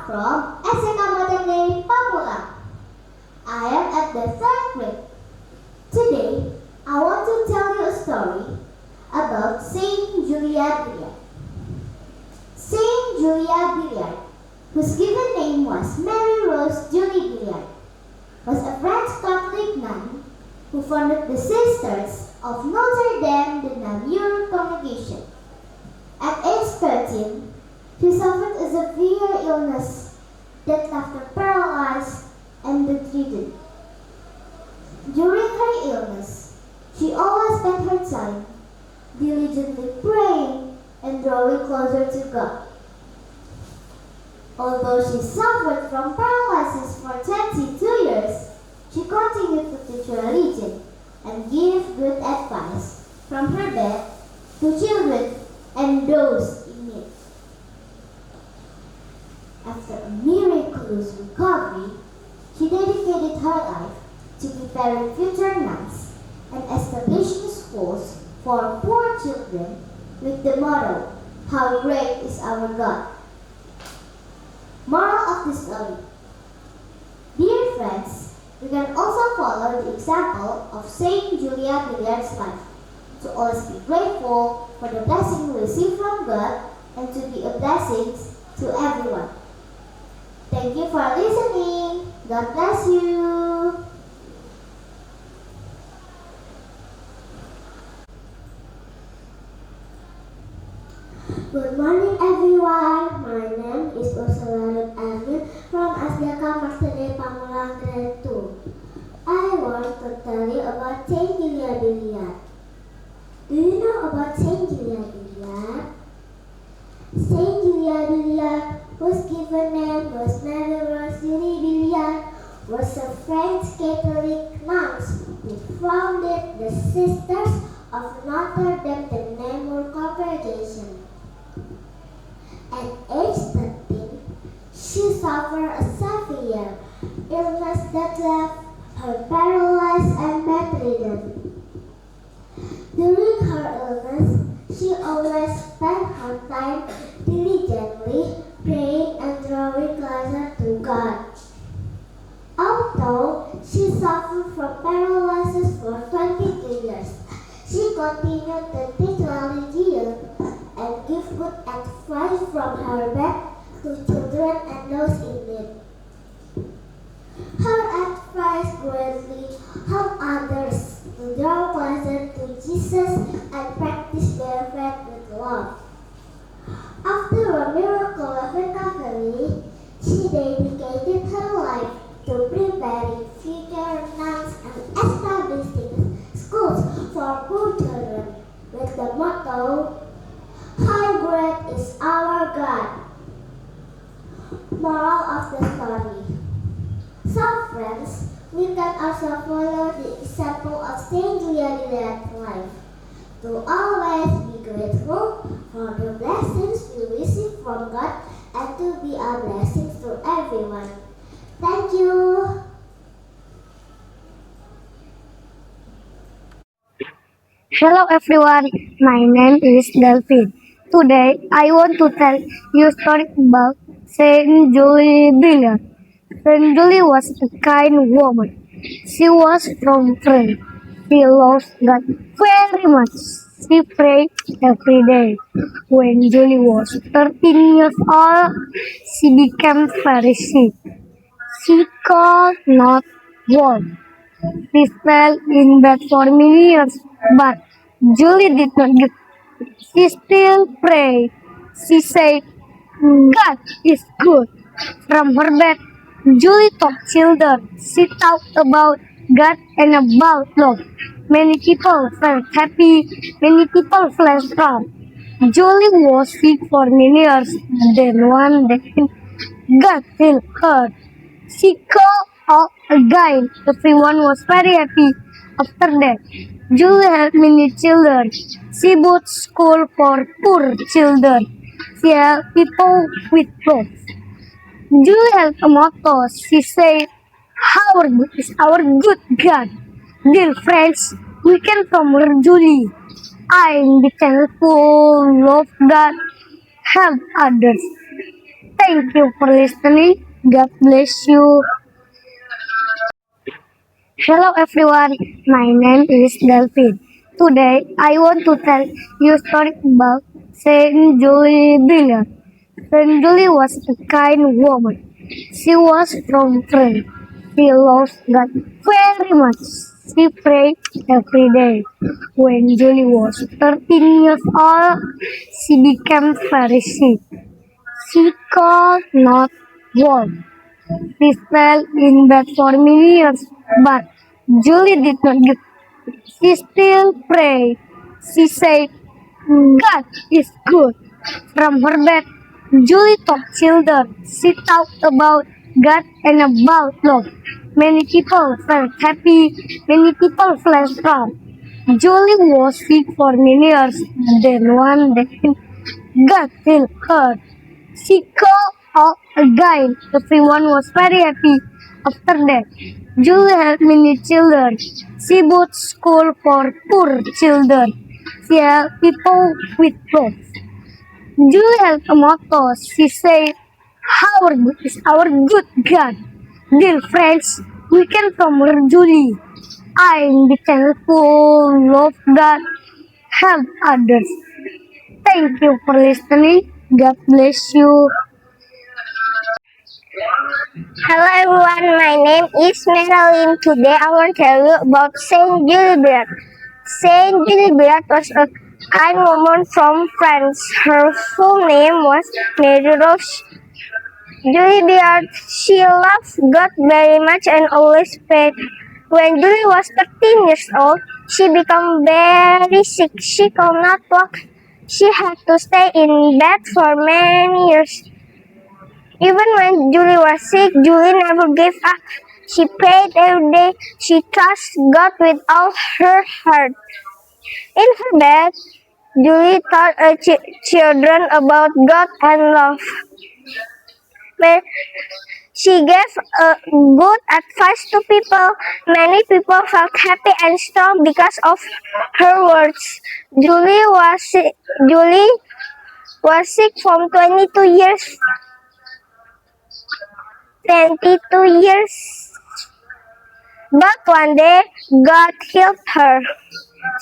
from SMK Modern Pamulang. I am at the third grade. Today, I want to tell you a story about Saint Julia Billiard. Saint Julia Billiard, whose given name was Mary Rose Julie Billiard, was a French Catholic nun who founded the Sisters of Notre Dame de Namur congregation. At age 13, she suffered a severe illness that left her paralyzed and bedridden. During her illness, she always spent her time diligently praying and drawing closer to God. Although she suffered from paralysis for 22 years, she continued to teach religion and give good advice from her bed to children and those in need. After a miraculous recovery, she dedicated her life to preparing future nuns and establishing schools for poor children with the motto, "How great is our God." Moral of the story. Dear friends, we can also follow the example of Saint Julia Billiard's life to always be grateful for the blessing we receive from God and to be a blessing to everyone. Thank you for listening. God bless you. Good morning everyone, my name is Ursula Elvin from SDK Martini Pamulang Grade 2. I want to tell you about Saint Julia Billiard. Do you know about Saint Julia Billiard? Saint Julia Billiard, whose given name was Mary Rose Julie Billiard, was a French Catholic nun who founded the Sisters of Notre Dame de Namur congregation. At age 13, she suffered a severe illness that left her paralyzed and bedridden. During her illness, she always spent her time diligently praying and drawing closer to God. Although she suffered from paralysis for 22 years, she continued to teach religion and give good advice from her bed to children and those in need. Her advice greatly helped others to draw closer to Jesus and practice their faith with love. After a miracle of recovery, she dedicated her life to preparing future nuns and establishing schools for poor children with the motto, "How great is our God." Moral of the story. So friends, we can also follow the example of Saint Julia Billiard's life to always be grateful for the blessings we receive from God and to be a blessing to everyone. Thank you. Hello everyone, my name is Delphine. Today I want to tell you a story about Saint Julie Billiard. Saint Julie was a kind woman. She was from France. She loved God very much. She prayed every day. When Julie was 13 years old, she became very sick. She could not walk. She fell in bed for many years, but Julie did not give. She still prayed. She said, "God is good." From her bed, Julie taught children. She talked about God and about love. Many people felt happy. Many people felt strong. Julie was sick for many years. Then one day, God healed her. She called out again. Everyone was very happy. After that, Julie helped many children. She built school for poor children. She helped people with clothes. Julie had a motto. She said, "How good is our good God." Dear friends, we can from her Julie. I'm be thankful, love God, help others. Thank you for listening. God bless you. Hello everyone, my name is Delphine. Today I want to tell you a story about Saint Julie Billard. Saint Julie was a kind woman. She was from France. She loved God very much. She prayed every day. When Julie was 13 years old, she became very sick. She could not walk. She fell in bed for many years, but Julie did not give. She still prayed. She said, God is good. From her bed, Julie taught children. She talked about God and about love. Many people felt happy. Many people felt proud. Julie was sick for many years. Then one day, God healed her. She called out again. Everyone was very happy. After that, Julie helped many children. She built school for poor children. She helped people with clothes. Julie had a motto. She said, "Our good is our good God." Dear friends, we can from her Julie. I'm be thankful, love God, help others. Thank you for listening. God bless you. Hello everyone, my name is Madeline. Today I want to tell you about Saint Gilbert. Saint Gilbert was a kind woman from France. Her full name was Mary Rose Gilbert. She loved God very much and always prayed. When Julie was 13 years old, she became very sick. She could not walk. She had to stay in bed for many years. Even when Julie was sick, Julie never gave up. She prayed every day. She trusted God with all her heart. In her bed, Julie taught her children about God and love. When she gave good advice to people, many people felt happy and strong because of her words. Julie was sick from 22 years. But one day, God healed her.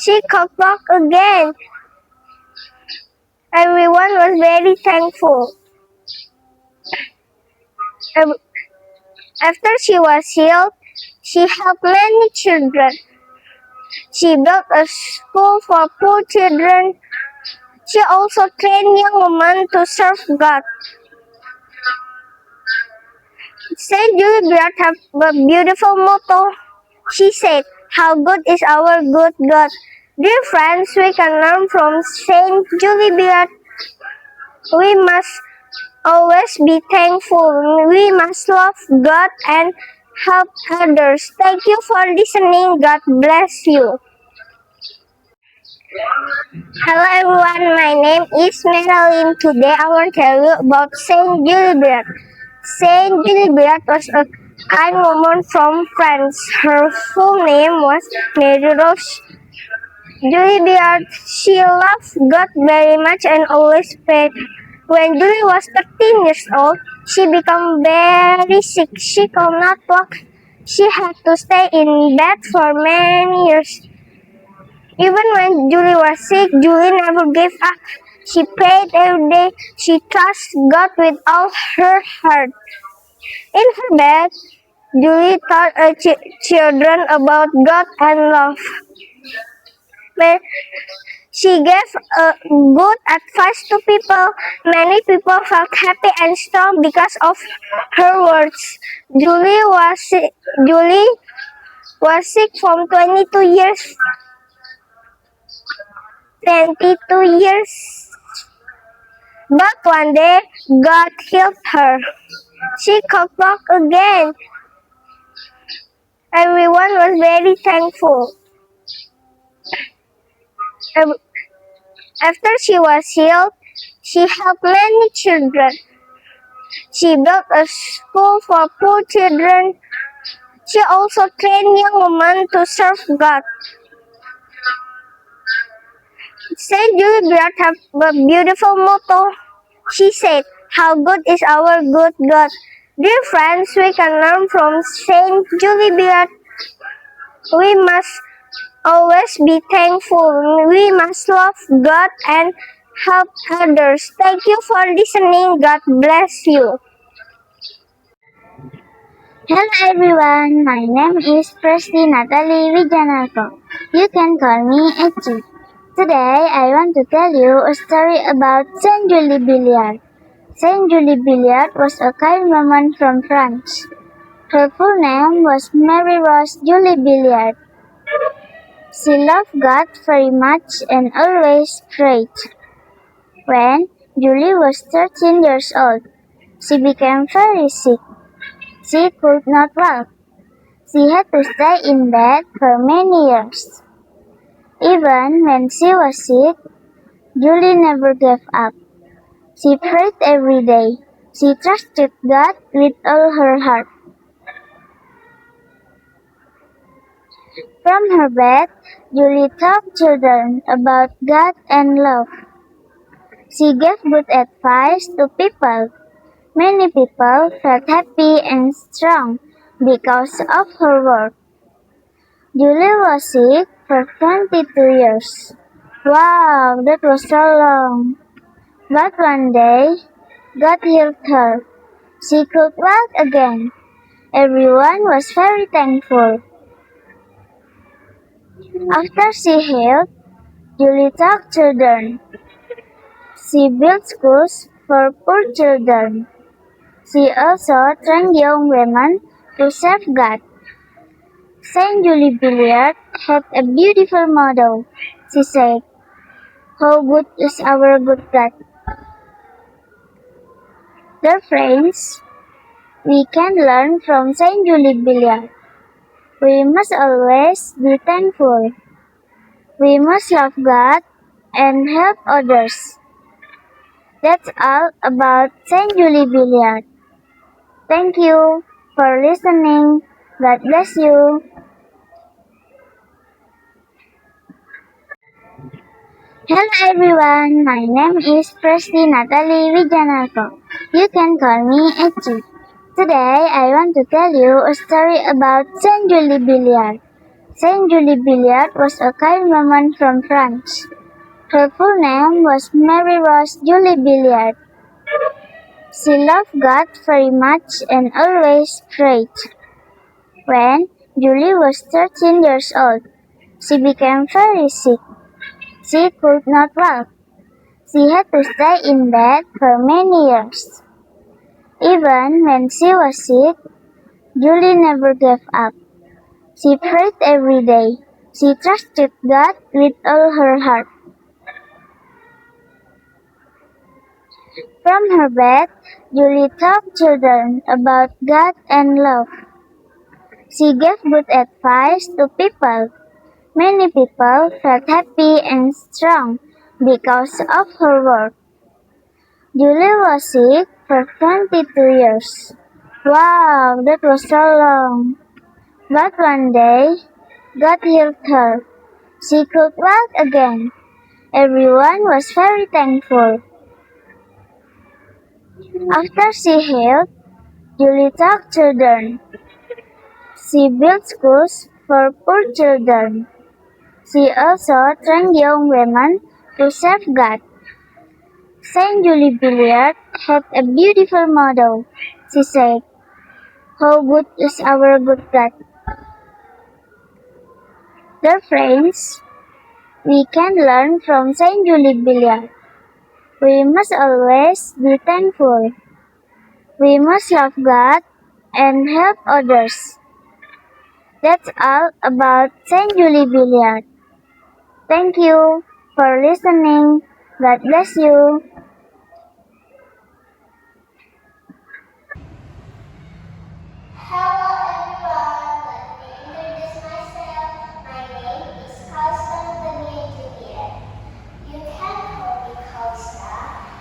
She could walk again. Everyone was very thankful. After she was healed, she helped many children. She built a school for poor children. She also trained young women to serve God. Saint Gilbert had a beautiful motto. She said, "How good is our good God." Dear friends, we can learn from Saint Gilbert. We must always be thankful. We must love God and help others. Thank you for listening. God bless you. Hello everyone, my name is Madeline. Today I want to tell you about Saint Gilbert. Saint Gilbert was a kind woman from France. Her full name was Mary Rose Gilbert. She loved God very much and always prayed. When Julie was 13 years old, she became very sick. She could not walk. She had to stay in bed for many years. Even when Julie was sick, Julie never gave up. She prayed every day. She trusted God with all her heart. In her bed, Julie taught her children about God and love. When she gave good advice to people, many people felt happy and strong because of her words. Julie was sick from 22 years. But one day, God healed her. She could walk again. Everyone was very thankful. After she was healed, she helped many children. She built a school for poor children. She also trained young women to serve God. Saint Gilbert had a beautiful motto. She said, How good is our good God? Dear friends, we can learn from Saint Julie Billard. We must always be thankful. We must love God and help others. Thank you for listening. God bless you. Hello everyone, my name is Presti Natalie Wijanarko. You can call me Eci. Today I want to tell you a story about Saint Julie Billard. Saint Julie Billard was a kind woman from France. Her full name was Mary Rose Julie Billard. She loved God very much and always prayed. When Julie was 13 years old, she became very sick. She could not walk. She had to stay in bed for many years. Even when she was sick, Julie never gave up. She prayed every day. She trusted God with all her heart. From her bed, Julie taught children about God and love. She gave good advice to people. Many people felt happy and strong because of her work. Julie was sick for 22 years. Wow, that was so long. But one day, God healed her. She could walk again. Everyone was very thankful. After she healed, Julie taught children. She built schools for poor children. She also trained young women to serve God. Saint Julie Billard had a beautiful motto. She said, "How good is our good God." Dear friends, we can learn from Saint Julie Billard. We must always be thankful. We must love God and help others. That's all about Saint Julie Billard. Thank you for listening. God bless you. Hello everyone, my name is Presti Natalie Wijanarko. You can call me Eci. Today I want to tell you a story about Saint Julie Billard. Saint Julie Billard was a kind woman from France. Her full name was Mary Rose Julie Billard. She loved God very much and always prayed. When Julie was 13 years old, she became very sick. She could not walk. She had to stay in bed for many years. Even when she was sick, Julie never gave up. She prayed every day. She trusted God with all her heart. From her bed, Julie taught children about God and love. She gave good advice to people. Many people felt happy and strong because of her work. Julie was sick for 22 years. Wow, that was so long. But one day, God healed her. She could walk again. Everyone was very thankful. After she healed, Julie taught children. She built schools for poor children. She also trained young women to serve God. Saint Julie Billard had a beautiful motto. She said, "How good is our good God." Dear friends, we can learn from Saint Julie Billard. We must always be thankful. We must love God and help others. That's all about Saint Julie Billard. Thank you for listening. God bless you. Hello everyone, let me introduce myself. My name is Constantine Juliet. You can call me Costa.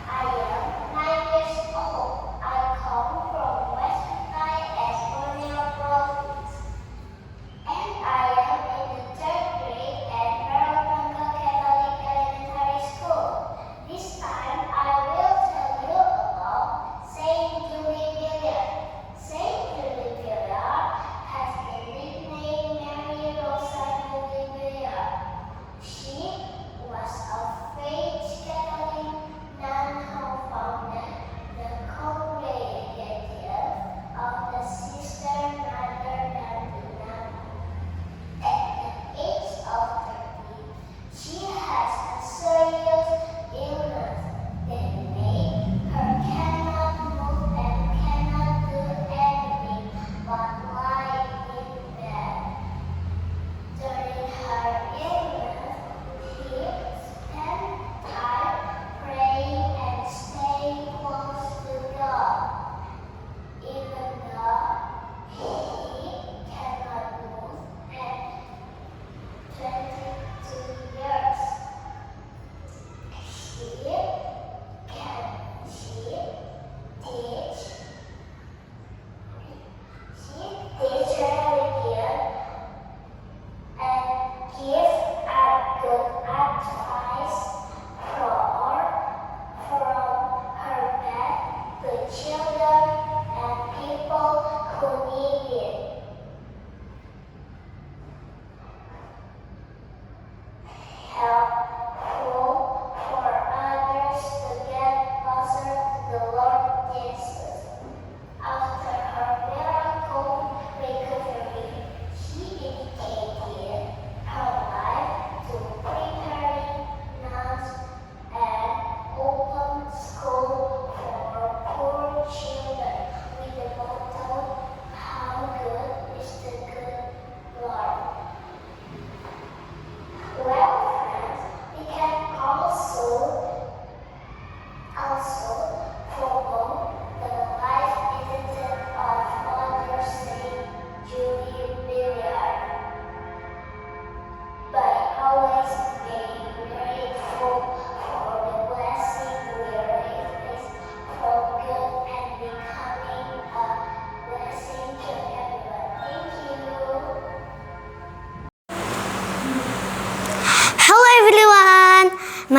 I am 9 years old. I come from West Nile as Borneo province. And I am in the third grade at Merlongo Catholic Elementary School. This time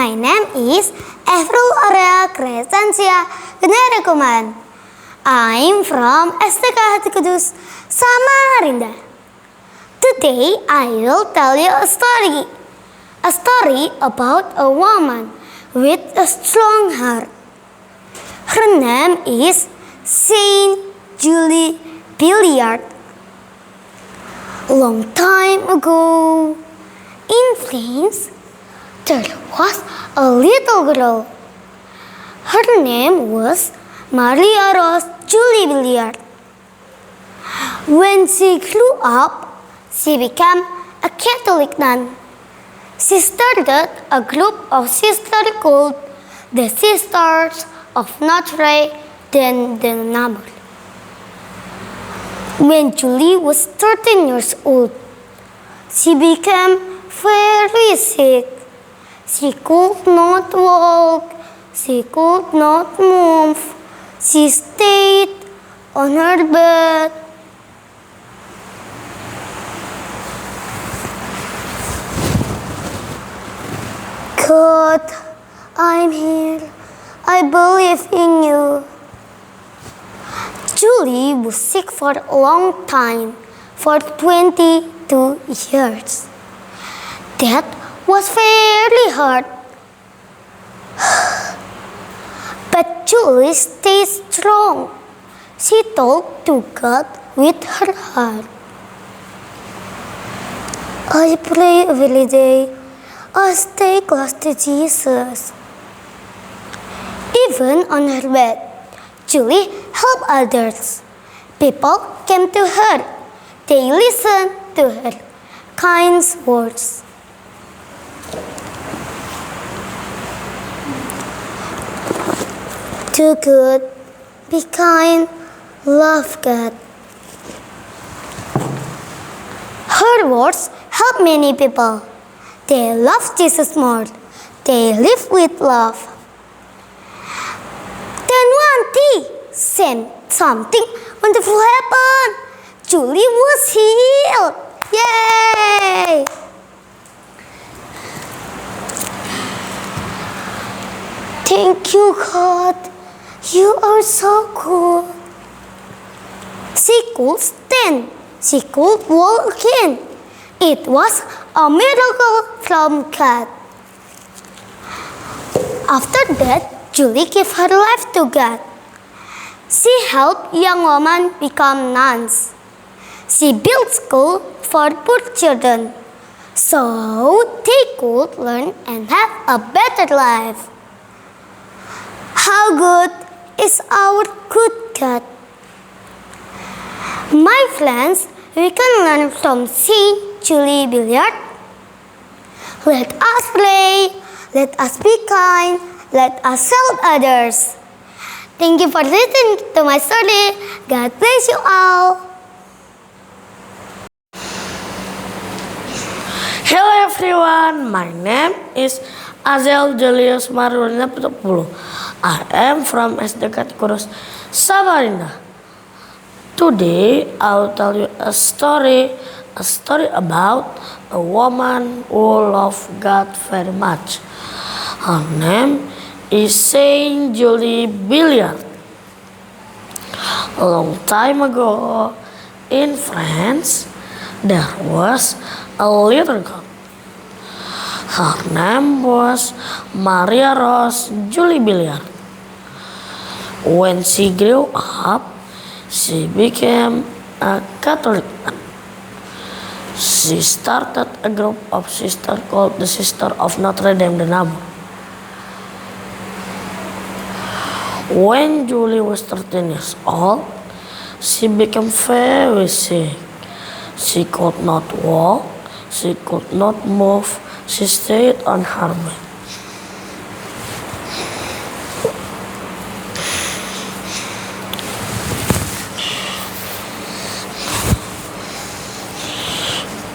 My name is Evrul Aurea Crescentia Generikuman. I'm from STK Hati Kudus, Samarinda. Today I will tell you a story. A story about a woman with a strong heart. Her name is Saint Julie Billiard. Long time ago, in France, there was a little girl. Her name was Maria Rose Julie Billiard. When she grew up, she became a Catholic nun. She started a group of sisters called the Sisters of Notre Dame de Namur. When Julie was 13 years old, she became very sick. She could not walk, she could not move. She stayed on her bed. God, I'm here. I believe in you. Julie was sick for a long time, for 22 years. That was very hard. But Julie stayed strong. She talked to God with her heart. I pray every day. I stay close to Jesus. Even on her bed, Julie helped others. People came to her. They listened to her kind words. Do good, be kind, love God. Her words help many people. They love Jesus more. They live with love. Then one day, something wonderful happened. Julie was healed. Yay! Thank you, God. You are so good. She could stand. She could walk again. It was a miracle from God. After that, Julie gave her life to God. She helped young women become nuns. She built school for poor children so they could learn and have a better life. How good is our good God? My friends, we can learn from Saint Julie Billiard. Let us pray, let us be kind, let us help others. Thank you for listening to my story. God bless you all. Hello everyone, my name is Azel Julius Marulina Putopulu. I am from SDK Kurus, Samarinda. Today I will tell you a story about a woman who loved God very much. Her name is Saint Julie Billiard. A long time ago in France, there was a little girl. Her name was Maria Rose Julie Billiard. When she grew up, she became a Catholic. She started a group of sisters called the Sisters of Notre Dame de Namur. When Julie was 13 years old, she became very sick. She could not walk, she could not move, she stayed on her bed.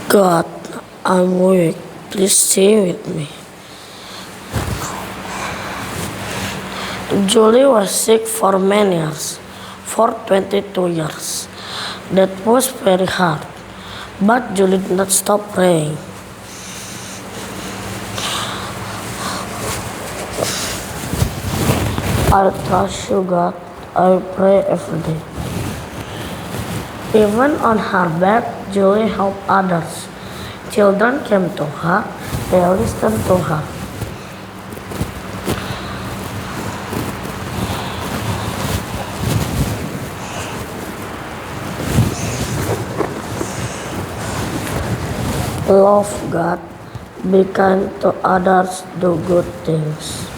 God, I'm weak. Please stay with me. Julie was sick for many years, for 22 years. That was very hard, but Julie did not stop praying. I trust you, God. I pray every day. Even on her bed, Julie helped others. Children came to her, they listened to her. Love God, be kind to others, do good things.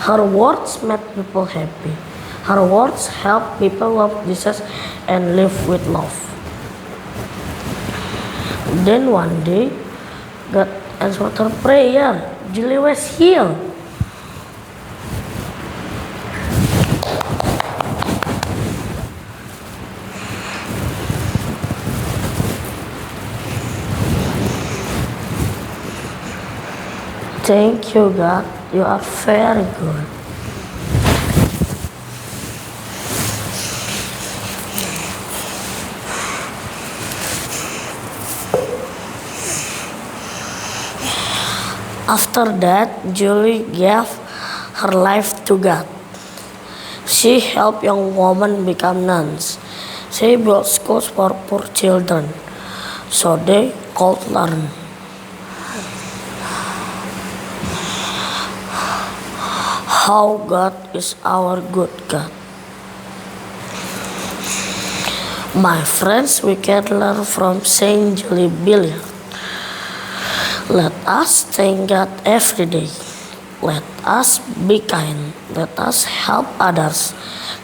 Her words made people happy. Her words help people love Jesus and live with love. Then one day, God answered her prayer. Julie was healed. Thank you, God. You are very good. After that, Julie gave her life to God. She helped young women become nuns. She built schools for poor children so they could learn. How God is our good God. My friends, we can learn from Saint Julie Billiard. Let us thank God every day. Let us be kind. Let us help others.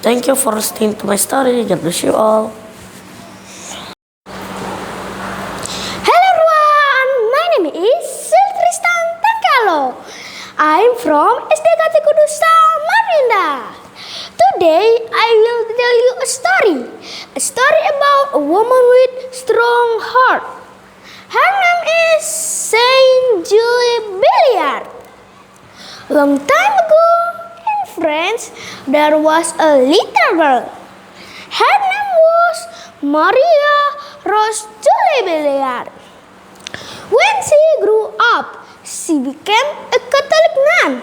Thank you for listening to my story. God bless you all. Hello everyone, my name is Tristan Tangkalo. I'm from SD Kati Kudusa, Marinda. Today I will tell you a story about a woman with strong heart. Her name is Saint Julie Billiard. Long time ago in France, there was a little girl. Her name was Maria Rose Julie Billiard. When she grew up, she became a Catholic nun.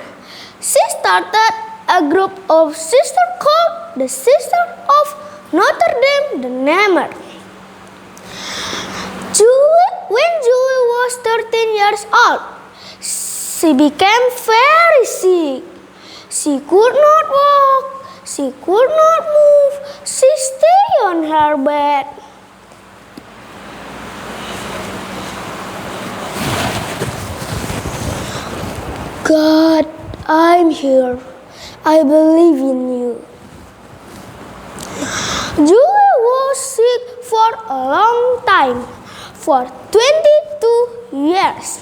She started a group of sisters called the Sisters of Notre Dame de Namur. When Julie was 13 years old, she became very sick. She could not walk, she could not move, she stayed on her bed. God, I'm here. I believe in you. Julie was sick for a long time, for 22 years.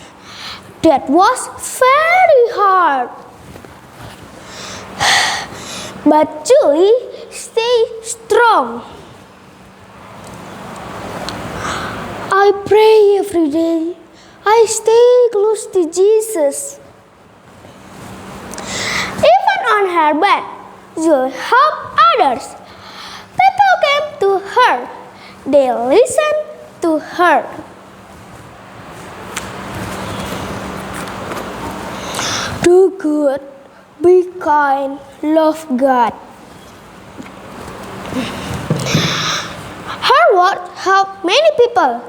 That was very hard. But Julie stayed strong. I pray every day. I stay close to Jesus. Even on her bed, Julie helped others. People came to her. They listened to her. Do good, be kind, love God. Her words helped many people.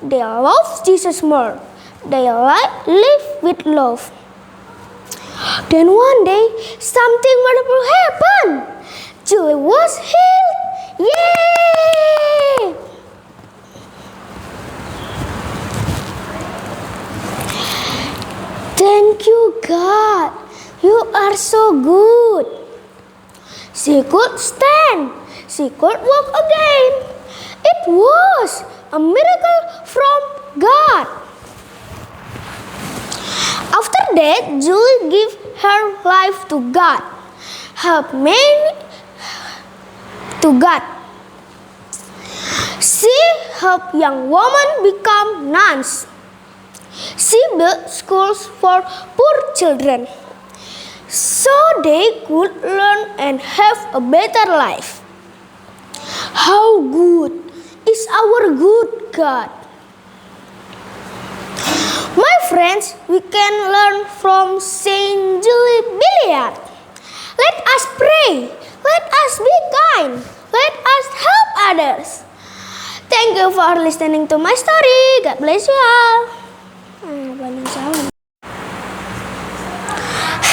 They love Jesus more. They live with love. Then one day, something wonderful happened. Julie was healed. Yay! Thank you, God. You are so good. She could stand. She could walk again. It was a miracle from God. After that, Julie gave her life to God. Help many to God. She helped young women become nuns. She built schools for poor children so they could learn and have a better life. How good is our good God. My friends, we can learn from Saint Julie Billiard. Let us pray. Let us be kind. Let us help others. Thank you for listening to my story. God bless you all.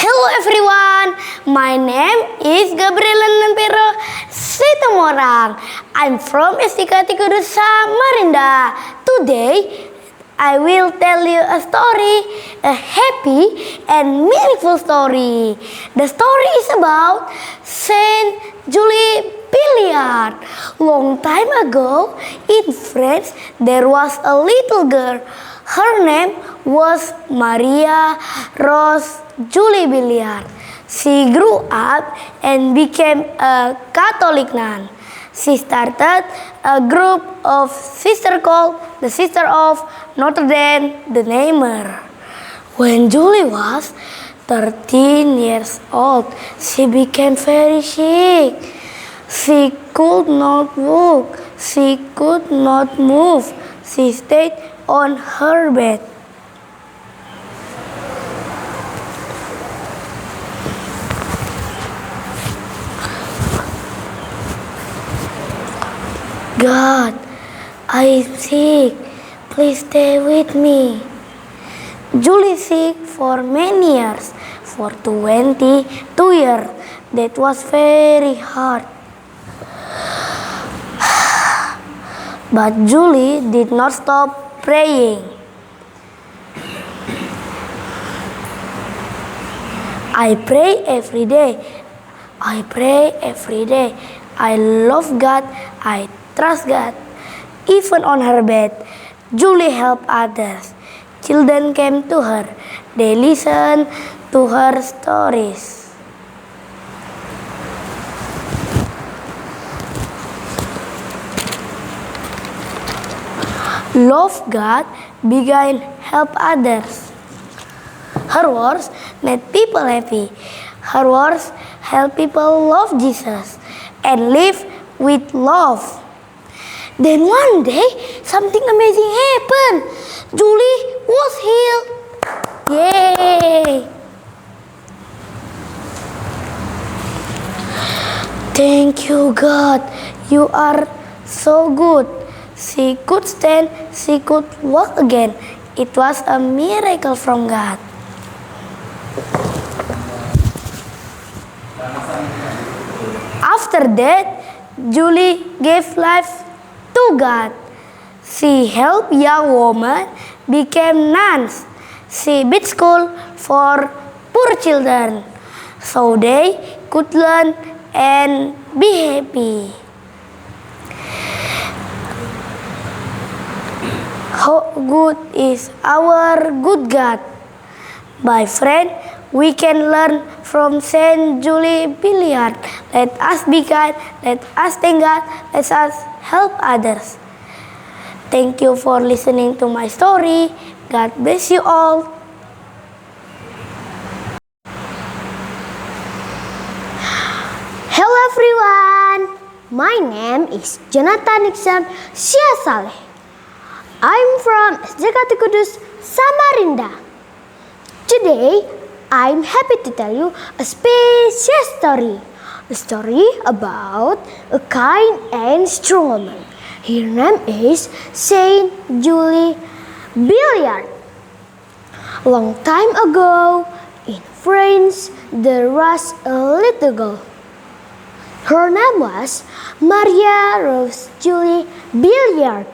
Hello everyone. My name is Gabriela Nempero Situmorang. I'm from SDK Kudus Samarinda. Today, I will tell you a story, a happy and meaningful story. The story is about Saint Julie Billiard. Long time ago, in France, there was a little girl. Her name was Maria Rose Julie Billiard. She grew up and became a Catholic nun. She started a group of sisters called the Sister of Notre Dame de Namur. When Julie was 13 years old, she became very sick. She could not walk. She could not move. She stayed on her bed. God, I'm sick. Please stay with me. Julie sick for many years, for 22 years. That was very hard. But Julie did not stop praying. I pray every day. I pray every day. I love God. I trust God. Even on her bed, Julie helped others. Children came to her. They listened to her stories. Love God began help others. Her words made people happy. Her words help people love Jesus and live with love. Then one day, something amazing happened. Julie was healed. Yay! Thank you, God. You are so good. She could stand, she could walk again. It was a miracle from God. After that, Julie gave life to God. She helped young women become nuns. She built school for poor children so they could learn and be happy. How good is our good God? My friend, we can learn from Saint Julie Billiard. Let us be kind, let us thank God, let us help others. Thank you for listening to my story. God bless you all. Hello everyone, my name is Jonathan Nixon Syah. I'm from SDK Kudus Samarinda. Today, I'm happy to tell you a special story. A story about a kind and strong woman. Her name is Saint Julie Billiard. Long time ago, in France, there was a little girl. Her name was Maria Rose Julie Billiard.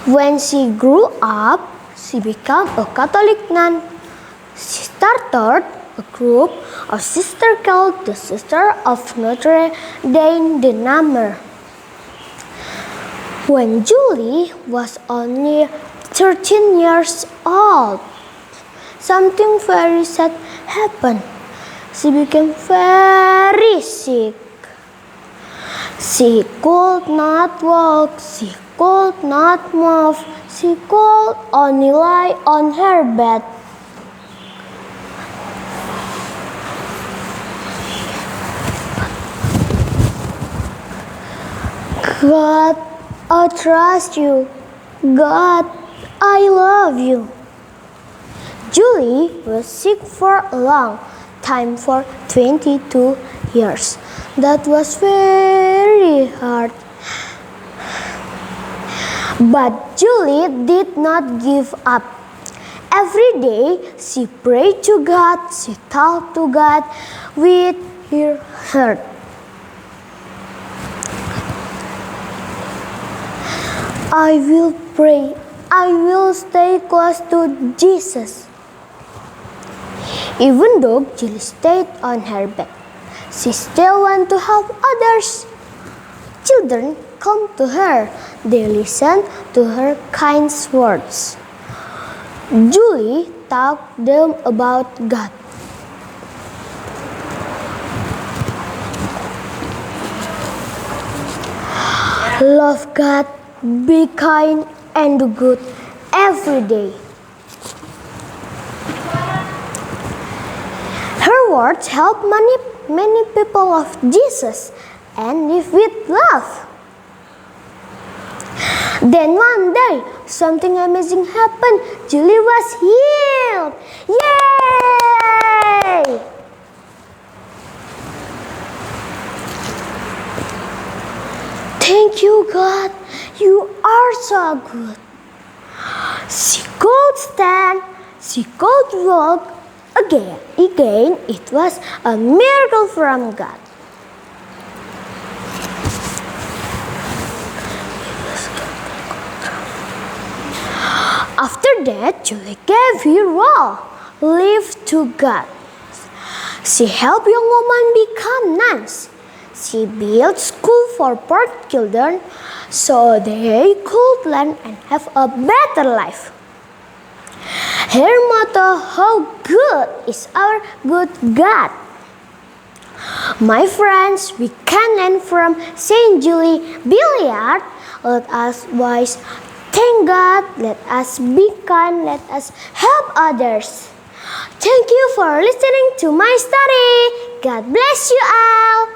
When she grew up, she became a Catholic nun. She started a group of sisters called the Sisters of Notre Dame de Namur. When Julie was only 13 years old, something very sad happened. She became very sick. She could not walk, she could not move, she could only lie on her bed. God I trust you. God, I love you. Julie was sick for a long time, for 22 years. That was very hard. But Julie did not give up. Every day she prayed to God, she talked to God with her heart. I will pray. I will stay close to Jesus. Even though Julie stayed on her bed, she still wanted to help others. Children come to her. They listen to her kind words. Julie taught them about God. Love God, be kind, and do good every day. Her words help many people of Jesus and live with love. Then one day, something amazing happened. Julie was healed. Yay! Thank you, God. You are so good. She could stand. She could walk again. It was a miracle from God. After that, Julie gave her all life to God. She helped young women become nuns. She built school for poor children so they could learn and have a better life. Her motto, how good is our good God. My friends, we can learn from Saint Julie Billiard. Let us wise. Thank God, let us be kind, let us help others. Thank you for listening to my story. God bless you all.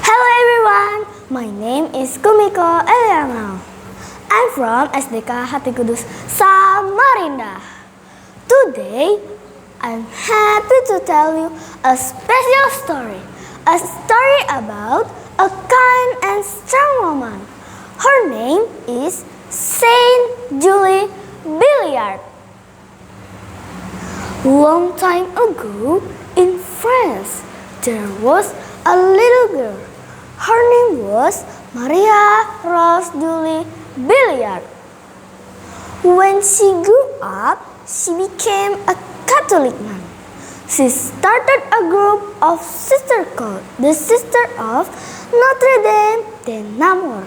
Hello everyone, my name is Kumiko Eliana. I'm from SDK Hati Kudus, Samarinda. Today, I'm happy to tell you a special story. A story about a kind and strong woman. Her name is Saint Julie Billiard. Long time ago in France, there was a little girl. Her name was Maria Rose Julie Billiard. When she grew up, she became a Catholic nun. She started a group of sisters called the Sisters of Notre Dame de Namur.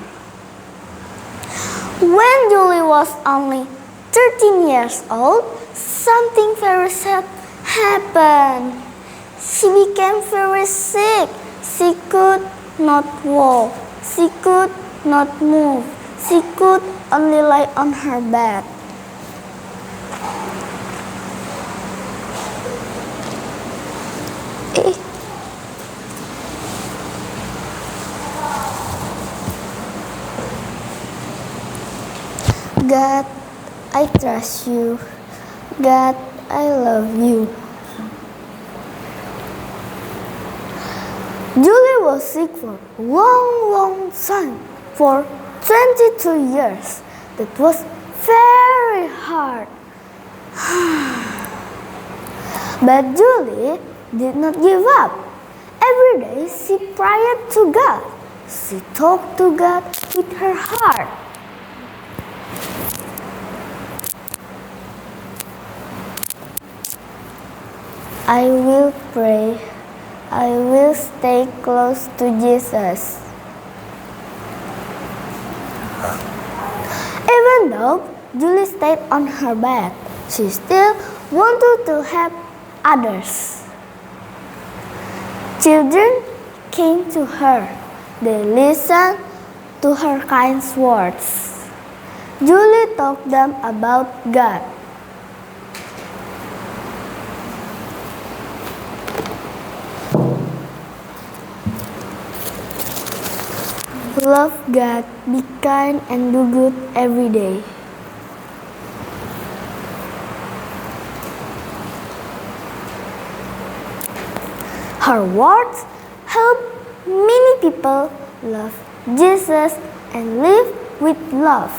When Julie was only 13 years old, something very sad happened. She became very sick. She could not walk. She could not move. She could only lie on her bed. God, I trust you. God, I love you. Julie was sick for a long time, for 22 years. That was very hard. But Julie did not give up. Every day she prayed to God. She talked to God with her heart. I will pray. I will stay close to Jesus. Even though Julie stayed on her bed, she still wanted to help others. Children came to her. They listened to her kind words. Julie taught them about God. Love God, be kind, and do good every day. Her words help many people love Jesus and live with love.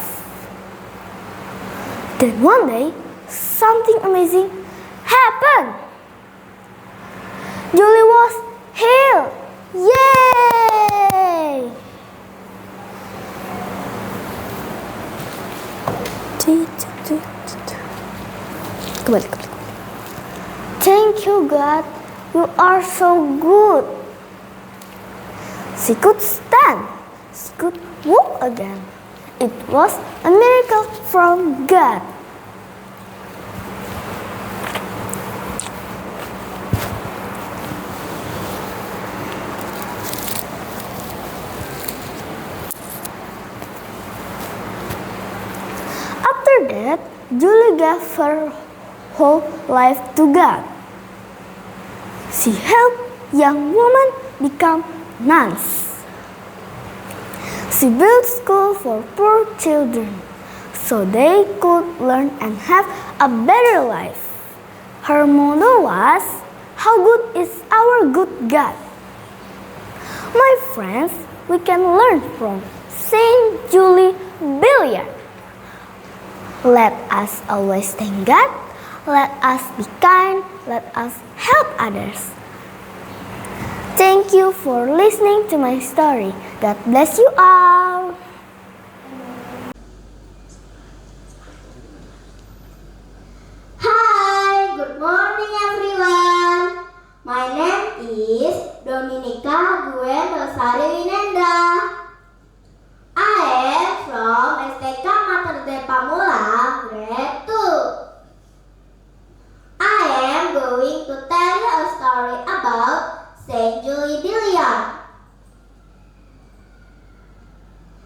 Then one day, something amazing happened. Julie was healed. Yay! Kembali. Thank you, God. You are so good. She could stand. She could walk again. It was a miracle from God. After that, Julie gave her whole life to God. She helped young women become nuns. She built school for poor children so they could learn and have a better life. Her motto was, "How good is our good God?" My friends, we can learn from Saint Julie Billiard. Let us always thank God. Let us be kind. Let us help others. Thank you for listening to my story. God bless you all. Hi, good morning everyone. My name is Dominika Gwen Rosari Winendra. I am from STK Mater Dei Pamulang, grade 2. I am going to tell you a story about Saint Julie Billiard.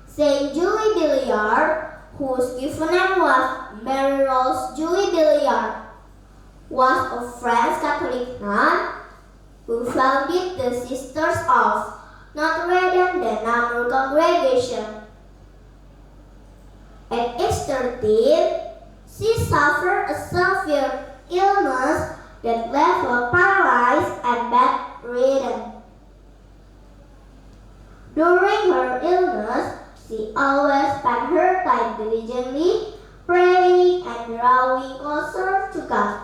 Saint Julie Billiard, whose given name was Mary Rose Julie Billiard, was a French Catholic nun who founded the Sisters of Notre Dame de Namur congregation. At age 13, she suffered a severe illness that left her paralyzed and bedridden. During her illness, she always spent her time diligently praying and drawing closer to God.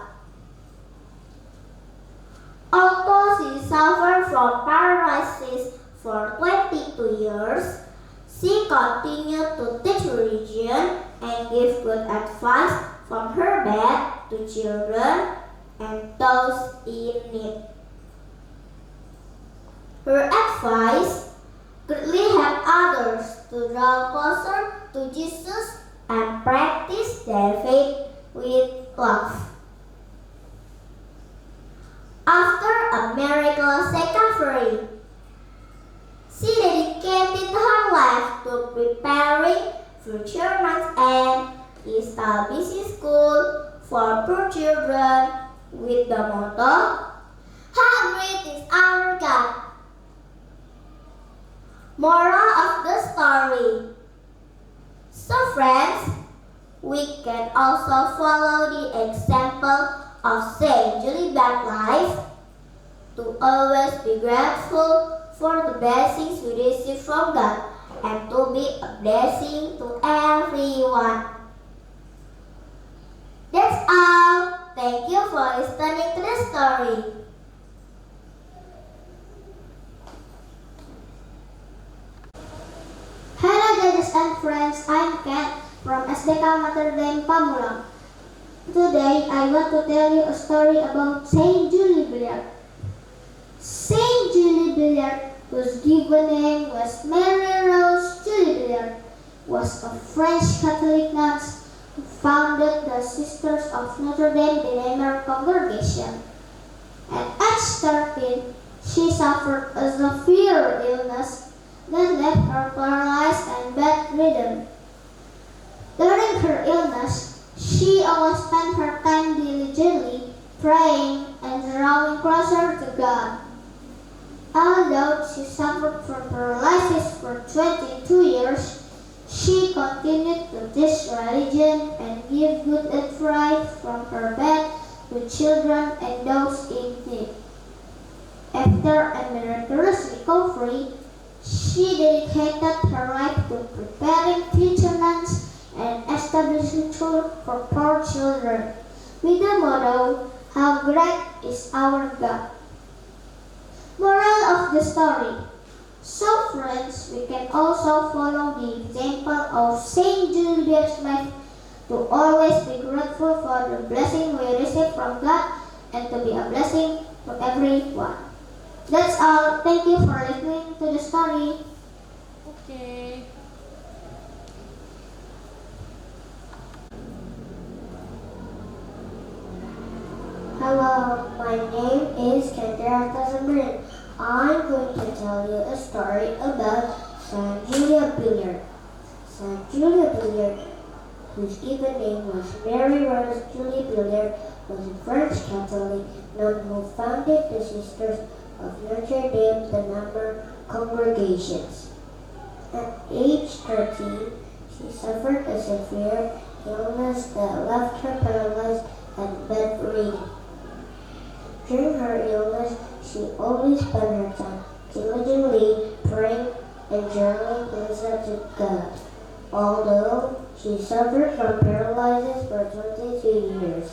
Although she suffered from paralysis for 22 years, she continued to teach religion and give good advice from her bed to children and those in need. Her advice greatly helped others to draw closer to Jesus and practice their faith with love. After a miraculous recovery, she dedicated her life to preparing future nuns and establishing school for poor children with the motto, "How great is our God." Moral of the story. So friends, we can also follow the example of Saint Julie Billiard's life to always be grateful for the blessings we receive from God and to be a blessing to everyone. That's all. Thank you for listening to the story. Hello judges and friends, I'm Kat from SDK Mater Dei Pamulang. Today I want to tell you a story about Saint Julie Billiard. Saint Julie Billiard, whose given name was Mary Rose Julie Billiard, was a French Catholic nun who founded the Sisters of Notre Dame de Namur congregation. At age 13, she suffered a severe illness that left her paralyzed and bedridden. During her illness, she always spent her time diligently praying and drawing closer to God. Although she suffered from paralysis for 22 years, she continued to teach religion and give good advice from her bed to children and those in need. After a miraculous recovery, she dedicated her life to preparing future nuns and establishing schools for poor children, with the motto, "How great is our God." Moral of the story. So friends, we can also follow the example of Saint Julia's life to always be grateful for the blessing we receive from God and to be a blessing to everyone. That's all. Thank you for listening to the story. Okay. Hello, my name is Kendra Casamrin. I'm going to tell you a story about Saint Julia Billiard. Saint Julia Billiard, whose given name was Mary Rose Julie Billiard, was a French Catholic nun who founded the Sisters of Notre Dame de Namur congregations. At age 13, she suffered a severe illness that left her paralyzed and bedridden. During her illness, she always spent her time diligently praying and journaling closer to God. Although she suffered from paralysis for 22 years,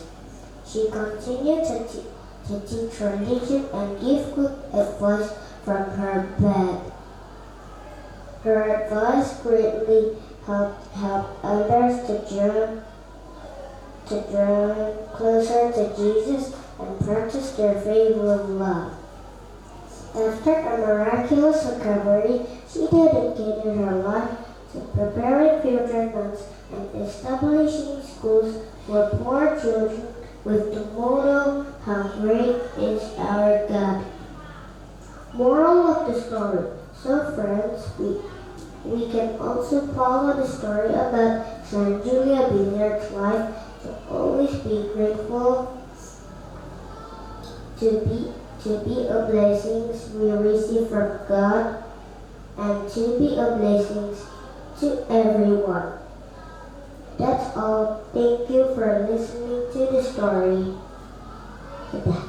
she continued to teach religion and give good advice from her bed. Her advice greatly helped others to draw closer to Jesus and practice their faith with love. After a miraculous recovery, she dedicated her life to preparing future nuns and establishing schools for poor children with the motto, "How great is our God." Moral of the story. So friends, we can also follow the story about Saint Julia Billiard's life to always be grateful, to be a blessings we receive from God, and to be a blessings to everyone. That's all. Thank you for listening to the story. Goodbye.